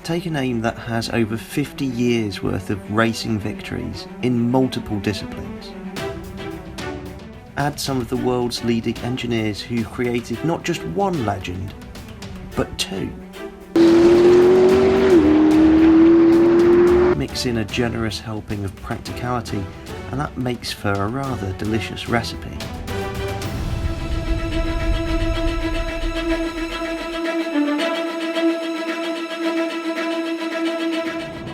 Take a name that has over 50 years worth of racing victories in multiple disciplines. Add some of the world's leading engineers who created not just one legend, but two. Mix in a generous helping of practicality, and that makes for a rather delicious recipe.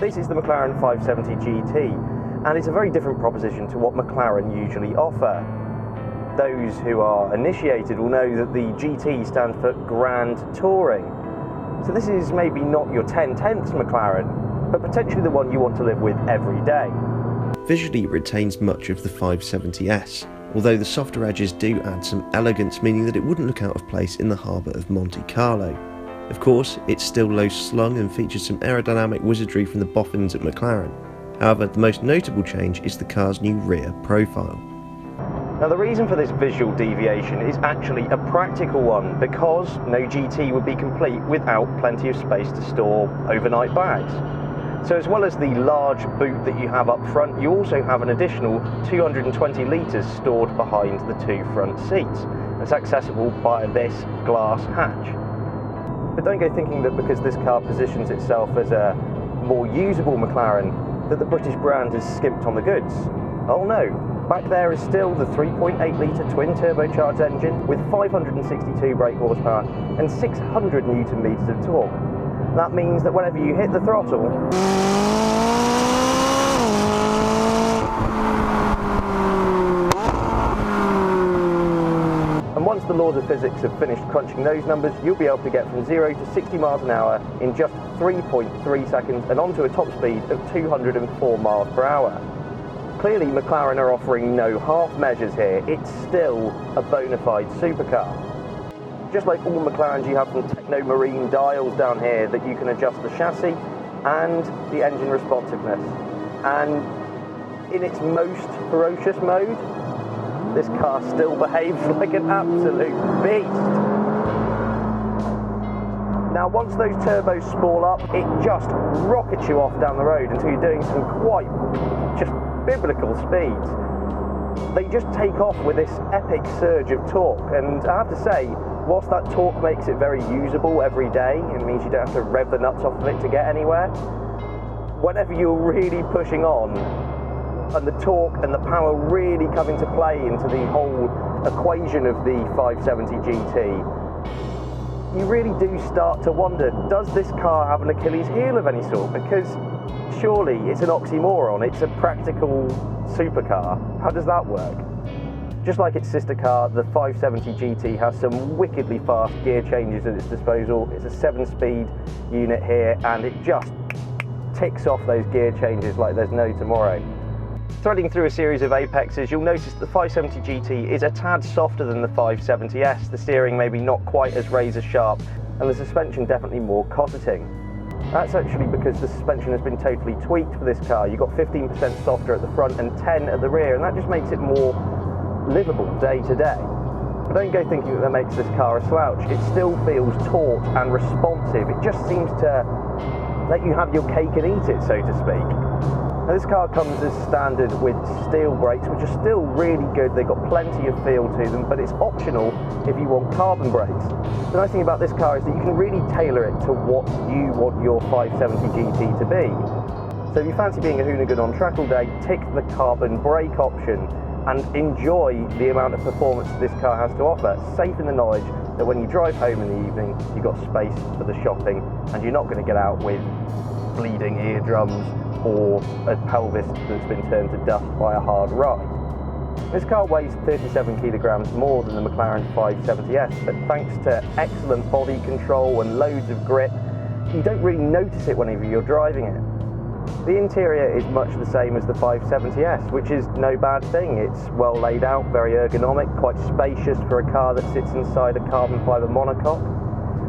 This is the McLaren 570GT, and it's a very different proposition to what McLaren usually offer. Those who are initiated will know that the GT stands for Grand Touring. So this is maybe not your 10/10ths McLaren, but potentially the one you want to live with every day. Visually it retains much of the 570S, although the softer edges do add some elegance, meaning that it wouldn't look out of place in the harbour of Monte Carlo. Of course, it's still low slung and features some aerodynamic wizardry from the boffins at McLaren. However, the most notable change is the car's new rear profile. Now the reason for this visual deviation is actually a practical one, because no GT would be complete without plenty of space to store overnight bags. So as well as the large boot that you have up front, you also have an additional 220 litres stored behind the two front seats. It's accessible by this glass hatch. But don't go thinking that because this car positions itself as a more usable McLaren, that the British brand has skimped on the goods. Oh no, back there is still the 3.8 litre twin turbocharged engine with 562 brake horsepower and 600 Newton meters of torque. That means that whenever you hit the throttle, and once the laws of physics have finished crunching those numbers, you'll be able to get from 0 to 60 miles an hour in just 3.3 seconds and onto a top speed of 204 miles per hour. Clearly McLaren are offering no half measures here. It's still a bona fide supercar. Just like all McLarens, you have some techno marine dials down here that you can adjust the chassis and the engine responsiveness. And in its most ferocious mode, this car still behaves like an absolute beast. Now once those turbos spool up, it just rockets you off down the road until you're doing some quite just biblical speeds. They just take off with this epic surge of torque, and I have to say, whilst that torque makes it very usable every day, it means you don't have to rev the nuts off of it to get anywhere, whenever you're really pushing on, and the torque and the power really come into play into the whole equation of the 570GT, you really do start to wonder, does this car have an Achilles heel of any sort? Because surely it's an oxymoron, it's a practical supercar. How does that work? Just like its sister car, the 570GT has some wickedly fast gear changes at its disposal. It's a 7-speed unit here, and it just ticks off those gear changes like there's no tomorrow. Threading through a series of apexes, you'll notice that the 570GT is a tad softer than the 570S, the steering maybe not quite as razor sharp, and the suspension definitely more cosseting. That's actually because the suspension has been totally tweaked for this car. You've got 15% softer at the front and 10 at the rear, and that just makes it more livable day to day. But don't go thinking that makes this car a slouch. It still feels taut and responsive. It just seems to let you have your cake and eat it, so to speak. Now this car comes as standard with steel brakes, which are still really good. They've got plenty of feel to them, but it's optional if you want carbon brakes. The nice thing about this car is that you can really tailor it to what you want your 570GT to be. So if you fancy being a hoonigan on track all day, tick the carbon brake option and enjoy the amount of performance this car has to offer, safe in the knowledge that when you drive home in the evening, you've got space for the shopping and you're not going to get out with bleeding eardrums or a pelvis that's been turned to dust by a hard ride. This car weighs 37 kilograms more than the McLaren 570S, but thanks to excellent body control and loads of grip, you don't really notice it whenever you're driving it. The interior is much the same as the 570S, which is no bad thing. It's well laid out, very ergonomic, quite spacious for a car that sits inside a carbon fibre monocoque.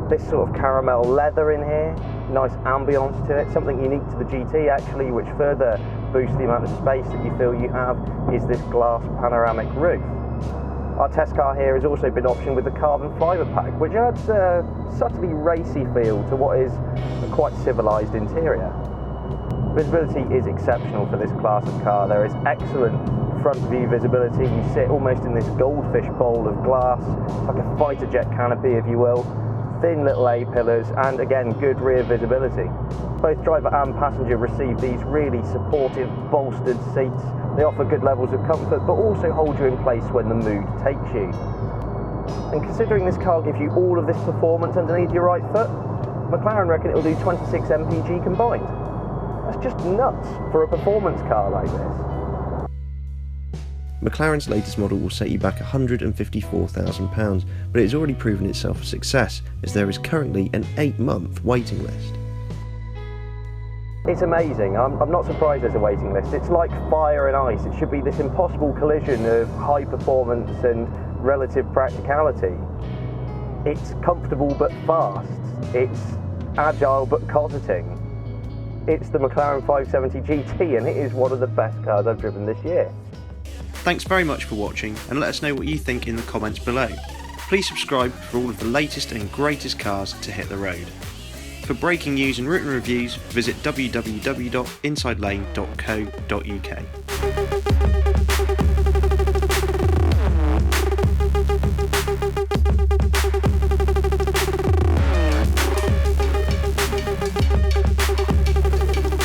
This sort of caramel leather in here, nice ambience to it, something unique to the GT actually, which further boosts the amount of space that you feel you have, is this glass panoramic roof. Our test car here has also been optioned with the carbon fibre pack, which adds a subtly racy feel to what is a quite civilised interior. Visibility is exceptional for this class of car. There is excellent front view visibility. You sit almost in this goldfish bowl of glass, like a fighter jet canopy if you will, thin little A-pillars, and again good rear visibility. Both driver and passenger receive these really supportive bolstered seats. They offer good levels of comfort but also hold you in place when the mood takes you. And considering this car gives you all of this performance underneath your right foot, McLaren reckon it will do 26 mpg combined. That's just nuts for a performance car like this. McLaren's latest model will set you back £154,000, but it has already proven itself a success, as there is currently an 8-month waiting list. It's amazing. I'm not surprised there's a waiting list. It's like fire and ice. It should be this impossible collision of high performance and relative practicality. It's comfortable but fast. It's agile but cosseting. It's the McLaren 570GT, and it is one of the best cars I've driven this year. Thanks very much for watching, and let us know what you think in the comments below. Please subscribe for all of the latest and greatest cars to hit the road. For breaking news and written reviews, visit www.insidelane.co.uk.